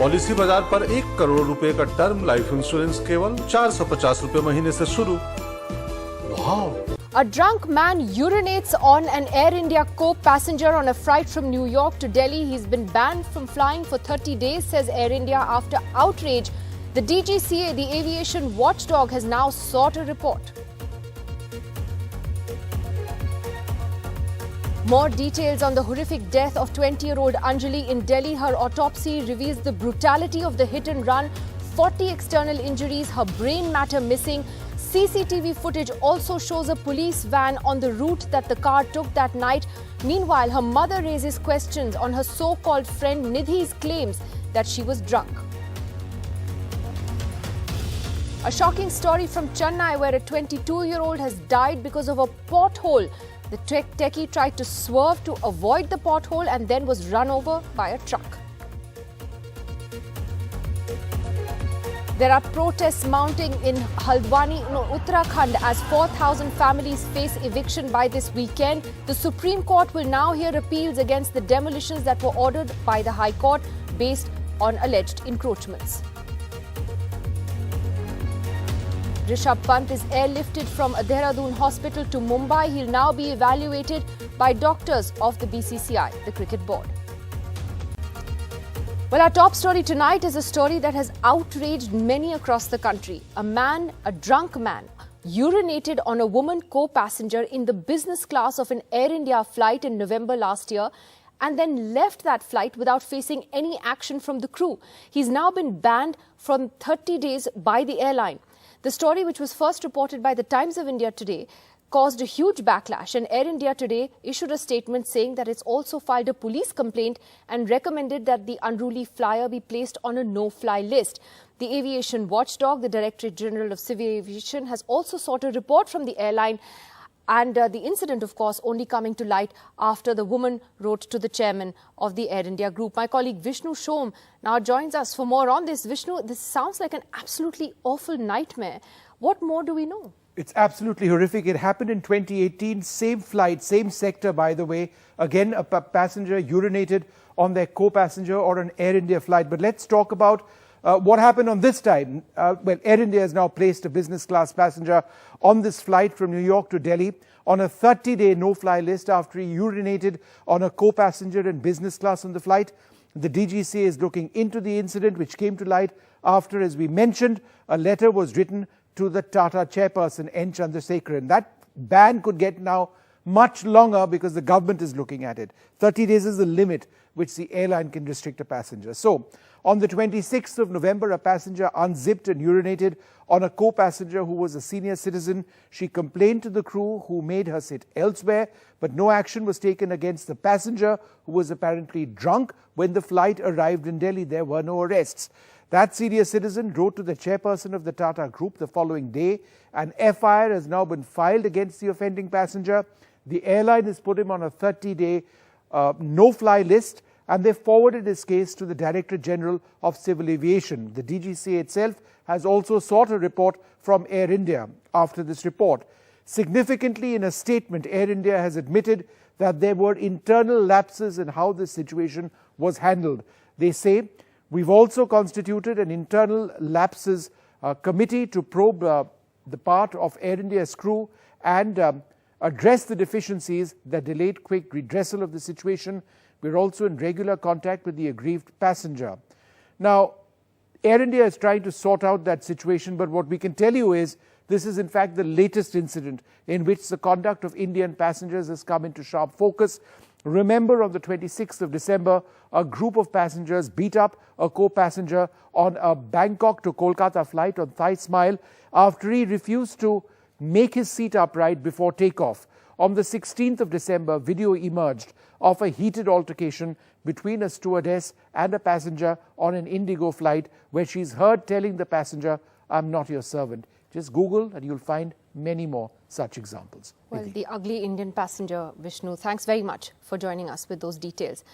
Policy बाजार पर 1 करोड़ रुपए का टर्म लाइफ इंश्योरेंस केवल 450 रुपए महीने से शुरू। वाह! A drunk man urinates on an Air India co-passenger on a flight from New York to Delhi. He's been banned from flying for 30 days, says Air India after outrage. The DGCA, the aviation watchdog, has now sought a report. More details on the horrific death of 20-year-old Anjali in Delhi. Her autopsy reveals the brutality of the hit and run, 40 external injuries, her brain matter missing. CCTV footage also shows a police van on the route that the car took that night. Meanwhile, her mother raises questions on her so-called friend Nidhi's claims that she was drunk. A shocking story from Chennai where a 22-year-old has died because of a pothole. The techie tried to swerve to avoid the pothole and then was run over by a truck. There are protests mounting in Haldwani, Uttarakhand, as 4,000 families face eviction by this weekend. The Supreme Court will now hear appeals against the demolitions that were ordered by the High Court based on alleged encroachments. Rishabh Pant is airlifted from a Dehradun hospital to Mumbai. He'll now be evaluated by doctors of the BCCI, the cricket board. Well, our top story tonight is a story that has outraged many across the country. A drunk man, urinated on a woman co-passenger in the business class of an Air India flight in November last year and then left that flight without facing any action from the crew. He's now been banned from 30 days by the airline. The story, which was first reported by the Times of India today, caused a huge backlash, and Air India today issued a statement saying that it's also filed a police complaint and recommended that the unruly flyer be placed on a no-fly list. The aviation watchdog, the Directorate General of Civil Aviation, has also sought a report from the airline, and the incident, of course, only coming to light after the woman wrote to the chairman of the Air India group. My colleague Vishnu Shom now joins us for more on this. Vishnu, this sounds like an absolutely awful nightmare. What more do we know? It's absolutely horrific. It happened in 2018, same flight, same sector, by the way. Again, a passenger urinated on their co-passenger or an Air India flight. But let's talk about what happened on this time. Well, Air India has now placed a business class passenger on this flight from New York to Delhi on a 30-day no-fly list after he urinated on a co-passenger in business class on the flight. The DGCA is looking into the incident, which came to light after, as we mentioned, a letter was written to the Tata chairperson, N. Chandrasekaran. That ban could get now much longer because the government is looking at it. 30 days is the limit which the airline can restrict a passenger. So, on the 26th of November, a passenger unzipped and urinated on a co-passenger who was a senior citizen. She complained to the crew, who made her sit elsewhere, but no action was taken against the passenger, who was apparently drunk. When the flight arrived in Delhi, there were no arrests. That senior citizen wrote to the chairperson of the Tata Group the following day. An FIR has now been filed against the offending passenger. The airline has put him on a 30-day no-fly list, and they forwarded his case to the Directorate General of Civil Aviation. The DGCA itself has also sought a report from Air India after this report. Significantly, in a statement, Air India has admitted that there were internal lapses in how this situation was handled. They say, "We've also constituted an internal lapses committee to probe the part of Air India's crew and address the deficiencies that delayed quick redressal of the situation. We're also in regular contact with the aggrieved passenger." Now, Air India is trying to sort out that situation, but what we can tell you is this is in fact the latest incident in which the conduct of Indian passengers has come into sharp focus. Remember, on the 26th of December, a group of passengers beat up a co-passenger on a Bangkok to Kolkata flight on Thai Smile after he refused to make his seat upright before takeoff. On the 16th of December, video emerged of a heated altercation between a stewardess and a passenger on an Indigo flight, where she's heard telling the passenger, "I'm not your servant." Just Google and you'll find many more such examples. Well, the ugly Indian passenger, Vishnu, thanks very much for joining us with those details.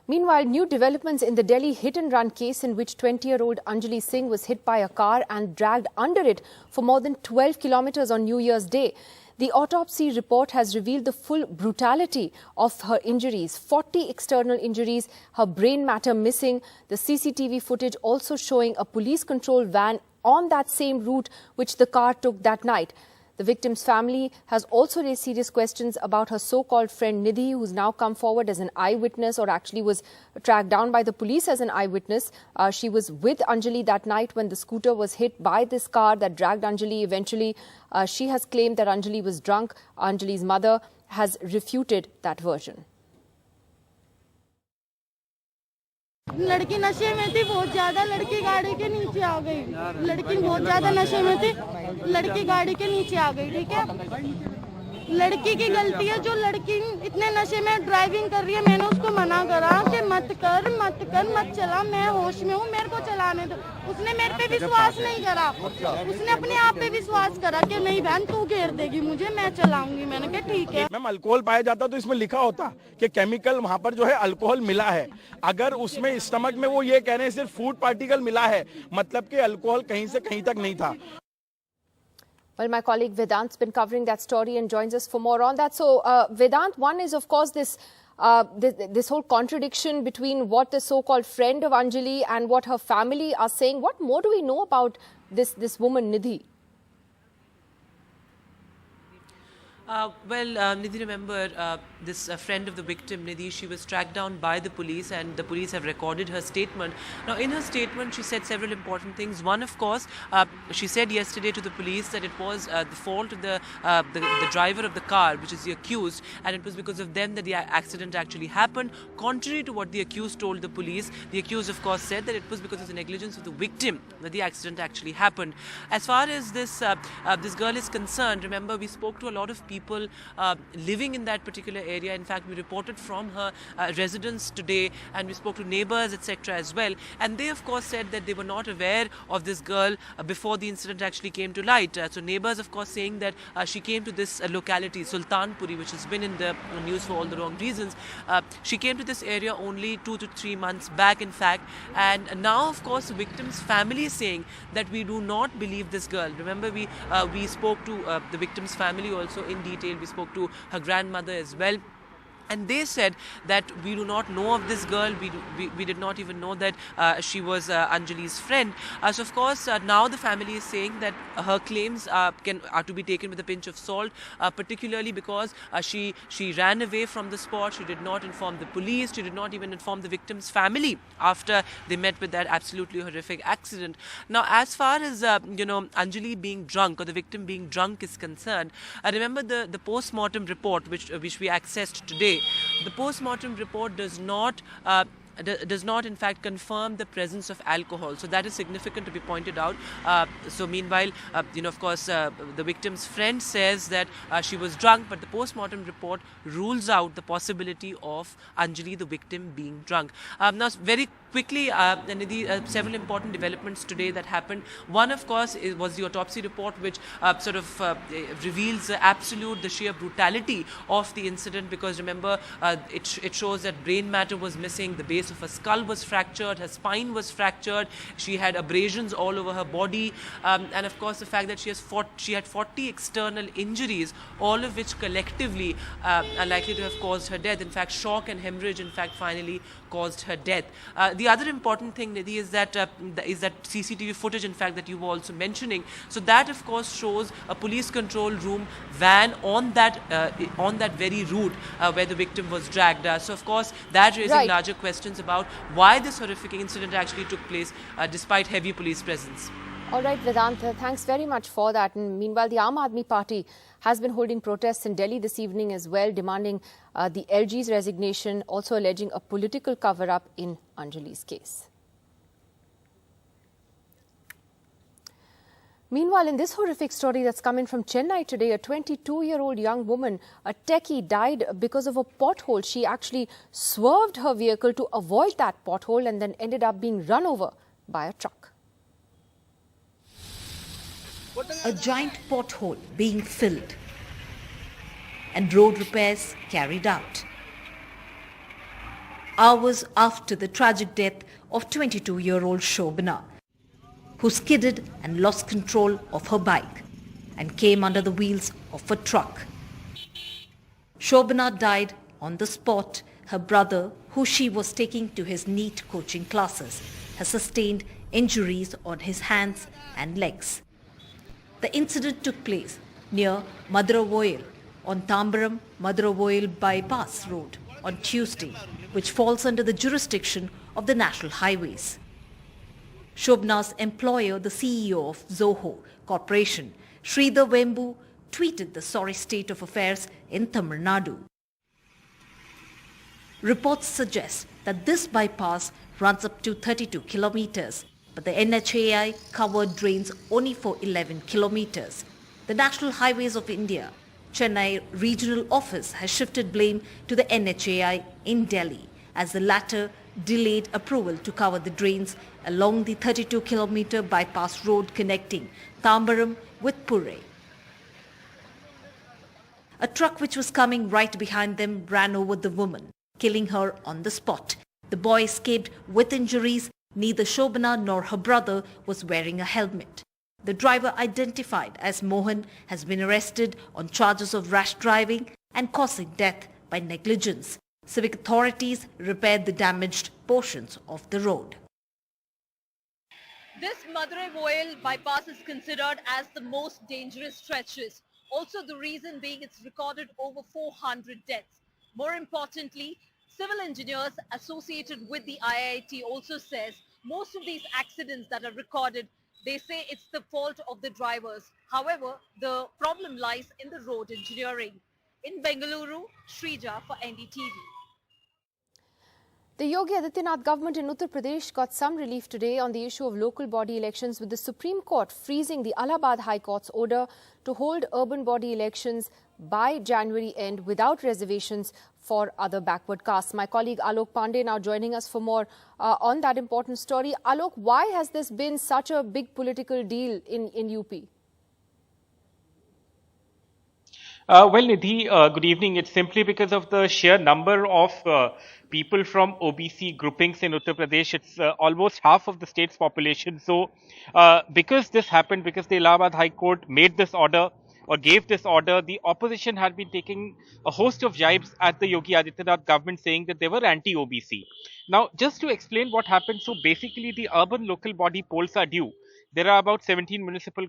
Meanwhile, new developments in the Delhi hit-and-run case in which 20-year-old Anjali Singh was hit by a car and dragged under it for more than 12 kilometers on New Year's Day. The autopsy report has revealed the full brutality of her injuries. 40 external injuries, her brain matter missing. The CCTV footage also showing a police control van on that same route which the car took that night. The victim's family has also raised serious questions about her so-called friend Nidhi, who's now come forward as an eyewitness, or actually was tracked down by the police as an eyewitness. She was with Anjali that night when the scooter was hit by this car that dragged Anjali eventually. She has claimed that Anjali was drunk. Anjali's mother has refuted that version. लड़की नशे में थी बहुत ज्यादा, लड़की गाड़ी के नीचे आ गई। लड़की बहुत ज्यादा नशे में थी, लड़की गाड़ी के नीचे आ गई। ठीक है, लड़की की गलती है जो लड़की इतने नशे में ड्राइविंग कर रही है। मैंने उसको मना करा कि मत कर मत चला, मैं होश में हूँ, मेरे को चलाने दो। उसने मेरे पे विश्वास नहीं करा, उसने अपने आप पे विश्वास करा कि नहीं बहन तू घेर देगी मुझे, मैं चलाऊंगी। मैंने कहा ठीक है। मैम अल्कोहल पाया जाता तो इसमें लिखा होता कि केमिकल वहाँ पर जो है अल्कोहल मिला है। अगर उसमें स्टमक में वो ये कह रहे हैं सिर्फ फूड पार्टिकल मिला है, मतलब कि अल्कोहल कहीं से कहीं तक नहीं था। Well, my colleague Vedant's been covering that story and joins us for more on that. So, Vedant, one is, of course, this whole contradiction between what the so-called friend of Anjali and what her family are saying. What more do we know about this woman, Nidhi? Nidhi, remember, this friend of the victim, Nidhi, she was tracked down by the police and the police have recorded her statement. Now, in her statement, she said several important things. One, of course, she said yesterday to the police that it was the fault of the driver of the car, which is the accused, and it was because of them that the accident actually happened. Contrary to what the accused told the police, the accused, of course, said that it was because of the negligence of the victim that the accident actually happened. As far as this girl is concerned, remember, we spoke to a lot of people living in that particular area. In fact, we reported from her residence today, and we spoke to neighbors, etc. as well. And they, of course, said that they were not aware of this girl before the incident actually came to light. So neighbors, of course, saying that she came to this locality, Sultanpuri, which has been in the news for all the wrong reasons. She came to this area only 2 to 3 months back, in fact. And now, of course, the victim's family is saying that we do not believe this girl. Remember, we spoke to the victim's family also in detail. We spoke to her grandmother as well. And they said that we do not know of this girl. We did not even know that she was Anjali's friend. So of course now the family is saying that her claims are to be taken with a pinch of salt, particularly because she ran away from the spot. She did not inform the police. She did not even inform the victim's family after they met with that absolutely horrific accident. Now, as far as Anjali being drunk or the victim being drunk is concerned, remember the post-mortem report which we accessed today. The post-mortem report does not in fact confirm the presence of alcohol. So that is significant to be pointed out. So meanwhile, of course, the victim's friend says that she was drunk, but the post-mortem report rules out the possibility of Anjali, the victim, being drunk. Now, very quickly, Nidhi, several important developments today that happened. One, of course, was the autopsy report, which reveals the sheer brutality of the incident, because remember, it shows that brain matter was missing, the base of her skull was fractured, her spine was fractured, she had abrasions all over her body, and of course the fact that she had 40 external injuries, all of which collectively are likely to have caused her death. In fact, shock and hemorrhage, in fact, finally caused her death. The other important thing, Nidhi, is that CCTV footage, in fact, that you were also mentioning. So that, of course, shows a police control room van on that very route where the victim was dragged. So, of course, that raising larger questions about why this horrific incident actually took place despite heavy police presence. All right, Vedanta, thanks very much for that. And meanwhile, the Aam Aadmi Party has been holding protests in Delhi this evening as well, demanding the LG's resignation, also alleging a political cover-up in Anjali's case. Meanwhile, in this horrific story that's coming from Chennai today, a 22-year-old young woman, a techie, died because of a pothole. She actually swerved her vehicle to avoid that pothole and then ended up being run over by a truck. A giant pothole being filled and road repairs carried out. Hours after the tragic death of 22-year-old Shobana, who skidded and lost control of her bike and came under the wheels of a truck. Shobana died on the spot. Her brother, who she was taking to his NEET coaching classes, has sustained injuries on his hands and legs. The incident took place near Madurai on Tambaram-Madurai Bypass Road on Tuesday, which falls under the jurisdiction of the National Highways. Shobana's employer, the CEO of Zoho Corporation, Sridhar Vembu, tweeted the sorry state of affairs in Tamil Nadu. Reports suggest that this bypass runs up to 32 kilometers, but the NHAI covered drains only for 11 kilometers. The National Highways of India, Chennai Regional Office has shifted blame to the NHAI in Delhi, as the latter delayed approval to cover the drains along the 32-kilometer bypass road connecting Tambaram with Pune. A truck which was coming right behind them ran over the woman, killing her on the spot. The boy escaped with injuries. Neither Shobana nor her brother was wearing a helmet. The driver, identified as Mohan, has been arrested on charges of rash driving and causing death by negligence. Civic authorities repaired the damaged portions of the road. This Madurai bypass is considered as the most dangerous stretches. Also, the reason being it's recorded over 400 deaths. More importantly, civil engineers associated with the IIT also says most of these accidents that are recorded, they say it's the fault of the drivers. However, the problem lies in the road engineering. In Bengaluru, Shrija for NDTV. The Yogi Adityanath government in Uttar Pradesh got some relief today on the issue of local body elections, with the Supreme Court freezing the Allahabad High Court's order to hold urban body elections by January end without reservations for other backward castes. My colleague Alok Pandey now joining us for more on that important story. Alok, why has this been such a big political deal in UP? Well, Nidhi, good evening. It's simply because of the sheer number of people from OBC groupings in Uttar Pradesh. It's almost half of the state's population. So, because this happened, because the Allahabad High Court made this order or gave this order, the opposition had been taking a host of jibes at the Yogi Adityanath government, saying that they were anti-OBC. Now, just to explain what happened, so basically the urban local body polls are due. There are about 17 municipal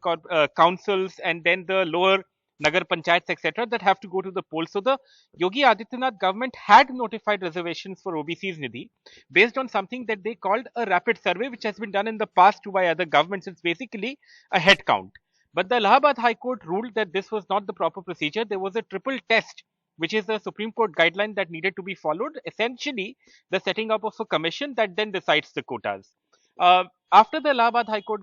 councils and then the lower Nagar Panchayats, etc., that have to go to the polls. So the Yogi Adityanath government had notified reservations for OBCs, Nidhi, based on something that they called a rapid survey, which has been done in the past by other governments. It's basically a head count. But the Allahabad High Court ruled that this was not the proper procedure. There was a triple test, which is the Supreme Court guideline that needed to be followed. Essentially, the setting up of a commission that then decides the quotas. After the Allahabad High Court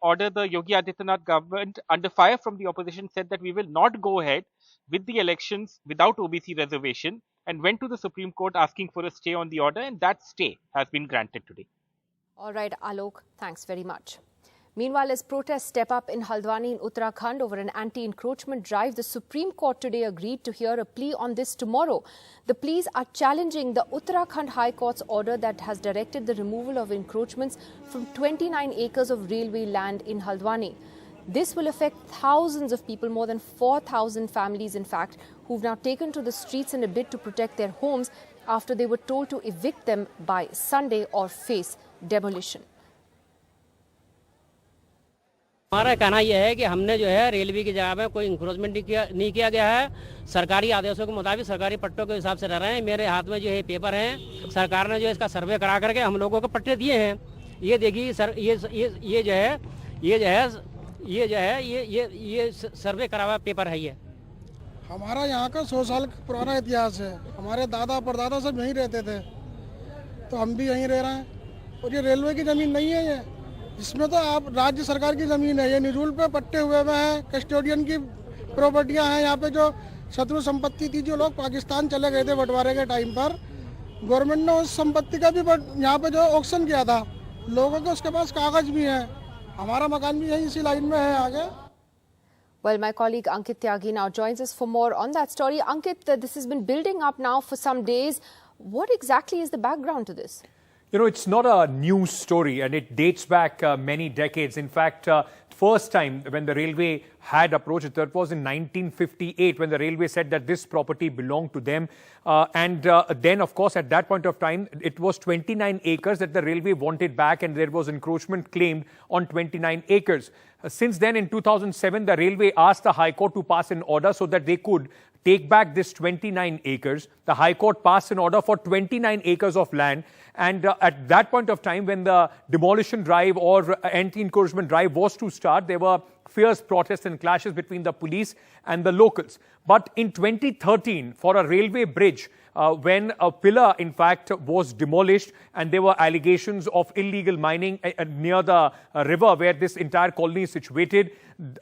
ordered, the Yogi Adityanath government, under fire from the opposition, said that we will not go ahead with the elections without OBC reservation, and went to the Supreme Court asking for a stay on the order, and that stay has been granted today. All right, Alok, thanks very much. Meanwhile, as protests step up in Haldwani in Uttarakhand over an anti-encroachment drive, the Supreme Court today agreed to hear a plea on this tomorrow. The pleas are challenging the Uttarakhand High Court's order that has directed the removal of encroachments from 29 acres of railway land in Haldwani. This will affect thousands of people, more than 4,000 families in fact, who've now taken to the streets in a bid to protect their homes after they were told to evict them by Sunday or face demolition. हमारा कहना यह है कि हमने जो है railway की जगह में कोई इंक्रोचमेंट नहीं किया गया है। सरकारी आदेशों के मुताबिक सरकारी पट्टों के हिसाब से रह रहे हैं। मेरे हाथ में जो है पेपर हैं, सरकार ने जो इसका सर्वे करा करके हम लोगों को पट्टे दिए हैं। ये देखिए सर, ये सर्वे करा हुआ पेपर है। ये हमारा यहाँ का 100 साल पुराना इतिहास है। हमारे दादा परदादा सब यहीं रहते थे, तो हम भी यहीं रह रहे हैं। और ये रेलवे की जमीन नहीं है, ये इसमें तो आप राज्य सरकार की जमीन है। ये निरूल पे पट्टे हुए हैं, कस्टोडियन की प्रॉपर्टियां हैं। यहाँ पे जो शत्रु संपत्ति थी, जो लोग पाकिस्तान चले गए थे बंटवारे के टाइम पर, गवर्नमेंट ने उस संपत्ति का भी यहाँ पे जो ऑक्शन किया था, लोगों के उसके पास कागज भी हैं। हमारा मकान भी यहीं इसी लाइन में है आगे। Well, my colleague Ankit Tyagi now joins us for more on that story. Ankit, this has been building up now for some days. What exactly is the background to this? You know, it's not a new story, and it dates back many decades. In fact, first time when the railway had approached it. That was in 1958 when the railway said that this property belonged to them. Then, of course, at that point of time, it was 29 acres that the railway wanted back, and there was encroachment claimed on 29 acres. Since then, in 2007, the railway asked the High Court to pass an order so that they could take back this 29 acres. The High Court passed an order for 29 acres of land. And at that point of time, when the demolition drive or anti-encroachment drive was to start, there were fierce protests and clashes between the police and the locals. But in 2013, for a railway bridge, when a pillar, in fact, was demolished and there were allegations of illegal mining near the river where this entire colony is situated,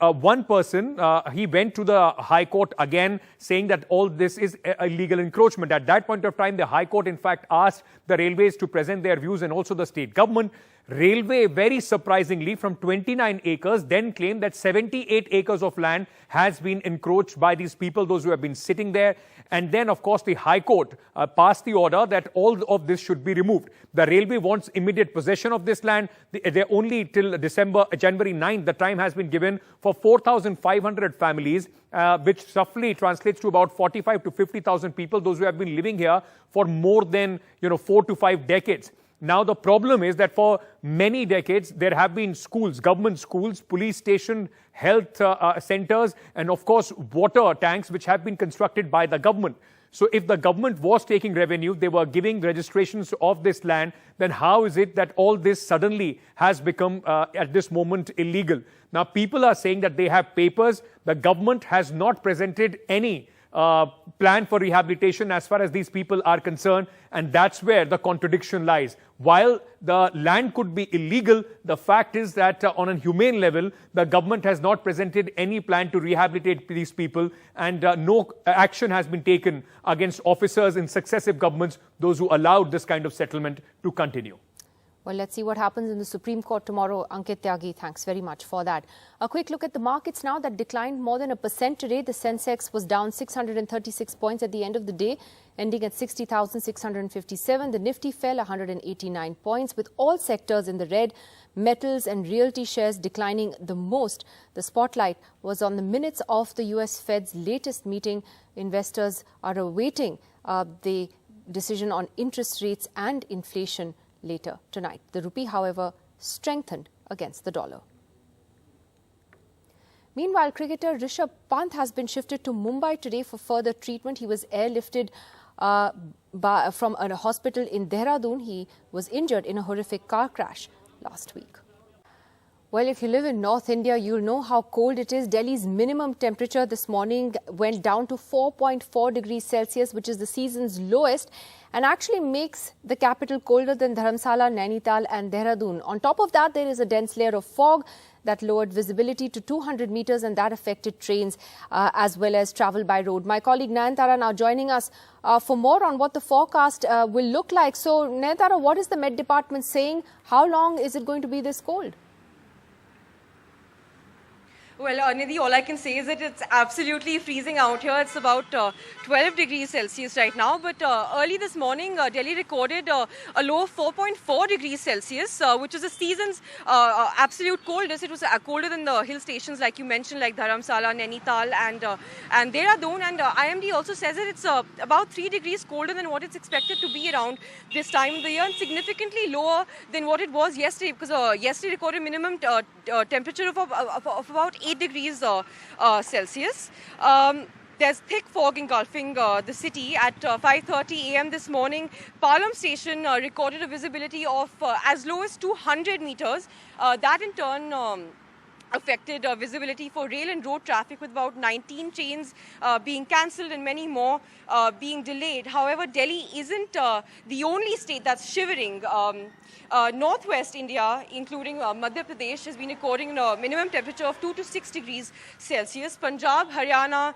one person, he went to the High Court again saying that all this is illegal encroachment. At that point of time, the High Court, in fact, asked the railways to present their views and also the state government. Railway, very surprisingly, from 29 acres, then claimed that 78 acres of land has been encroached by these people, those who have been sitting there. And then, of course, the High Court passed the order that all of this should be removed. The railway wants immediate possession of this land. They're only till January 9th, the time has been given for 4,500 families, which roughly translates to about 45 to 50,000 people, those who have been living here for more than 4 to 5 decades. Now, the problem is that for many decades, there have been schools, government schools, police station, health centers, and of course, water tanks, which have been constructed by the government. So if the government was taking revenue, they were giving registrations of this land, then how is it that all this suddenly has become, at this moment, illegal? Now, people are saying that they have papers. The government has not presented any plan for rehabilitation as far as these people are concerned, and that's where the contradiction lies. While the land could be illegal, the fact is that on a humane level, the government has not presented any plan to rehabilitate these people, and no action has been taken against officers in successive governments, those who allowed this kind of settlement to continue. Well, let's see what happens in the Supreme Court tomorrow. Ankit Tyagi, thanks very much for that. A quick look at the markets now that declined more than 1% today. The Sensex was down 636 points at the end of the day, ending at 60,657. The Nifty fell 189 points, with all sectors in the red. Metals and realty shares declining the most. The spotlight was on the minutes of the US Fed's latest meeting. Investors are awaiting the decision on interest rates and inflation later tonight. The rupee, however, strengthened against the dollar. Meanwhile, cricketer Rishabh Pant has been shifted to Mumbai today for further treatment. He was airlifted from a hospital in Dehradun. He was injured in a horrific car crash last week. Well, if you live in North India, you'll know how cold it is. Delhi's minimum temperature this morning went down to 4.4 degrees Celsius, which is the season's lowest, and actually makes the capital colder than Dharamsala, Nainital and Dehradun. On top of that, there is a dense layer of fog that lowered visibility to 200 meters, and that affected trains as well as travel by road. My colleague Nayantara now joining us for more on what the forecast will look like. So, Nayantara, what is the Met Department saying? How long is it going to be this cold? Well, Nidhi, all I can say is that it's absolutely freezing out here. It's about 12 degrees Celsius right now. But early this morning, Delhi recorded a low of 4.4 degrees Celsius, which is the season's absolute coldest. It was colder than the hill stations, like you mentioned, like Dharamsala, Nainital and Dehradun. And IMD also says that it's about 3 degrees colder than what it's expected to be around this time of the year, and significantly lower than what it was yesterday, because yesterday recorded minimum temperature of about 8 degrees Celsius. There's thick fog engulfing the city. At 5:30 a.m. this morning, Palam station recorded a visibility of as low as 200 meters. That in turn affected visibility for rail and road traffic, with about 19 trains being cancelled and many more being delayed. However, Delhi isn't the only state that's shivering. Northwest India, including Madhya Pradesh, has been recording a minimum temperature of 2 to 6 degrees Celsius. Punjab, Haryana,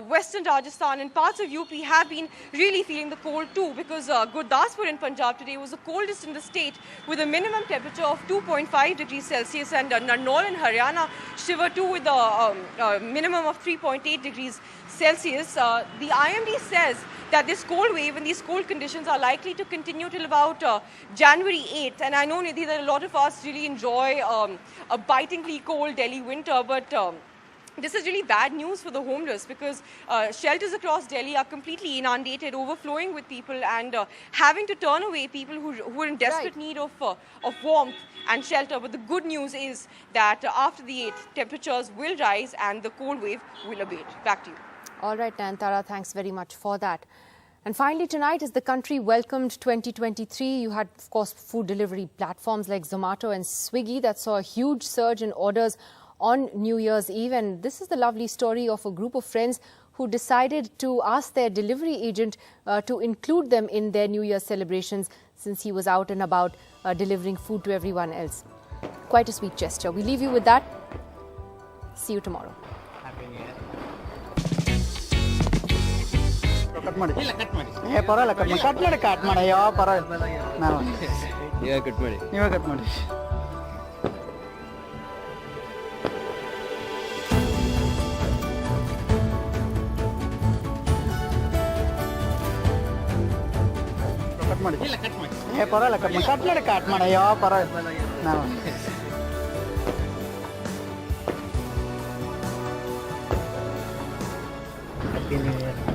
Western Rajasthan and parts of UP have been really feeling the cold too, because Gurdaspur in Punjab today was the coldest in the state, with a minimum temperature of 2.5 degrees Celsius, and Narnaul in Haryana shiver too, with a minimum of 3.8 degrees Celsius. The IMD says that this cold wave and these cold conditions are likely to continue till about January 8th. And I know, Nidhi, that a lot of us really enjoy a bitingly cold Delhi winter, but this is really bad news for the homeless because shelters across Delhi are completely inundated, overflowing with people, and having to turn away people who are in desperate need of warmth and shelter. But the good news is that after the 8th, temperatures will rise and the cold wave will abate. Back to you. All right, Nayantara, thanks very much for that. And finally tonight, as the country welcomed 2023, you had, of course, food delivery platforms like Zomato and Swiggy that saw a huge surge in orders on New Year's Eve. And this is the lovely story of a group of friends who decided to ask their delivery agent to include them in their New Year's celebrations since he was out and about delivering food to everyone else. Quite a sweet gesture. We leave you with that. See you tomorrow. Happy New Year. Cut ಮಾಡಿ ಪರವಾಗಿಲ್ಲ cut ಮಾಡಿ ಯಾವ ಪರವಾಗಿಲ್ಲ ನಾವು ನೀವೇ cut ಮಾಡಿ ಪರವಾಗಿಲ್ಲ cut ಮಾಡಿ ಯಾವ ಪರವಾಗಿಲ್ಲ ನಾವು Happy New Year.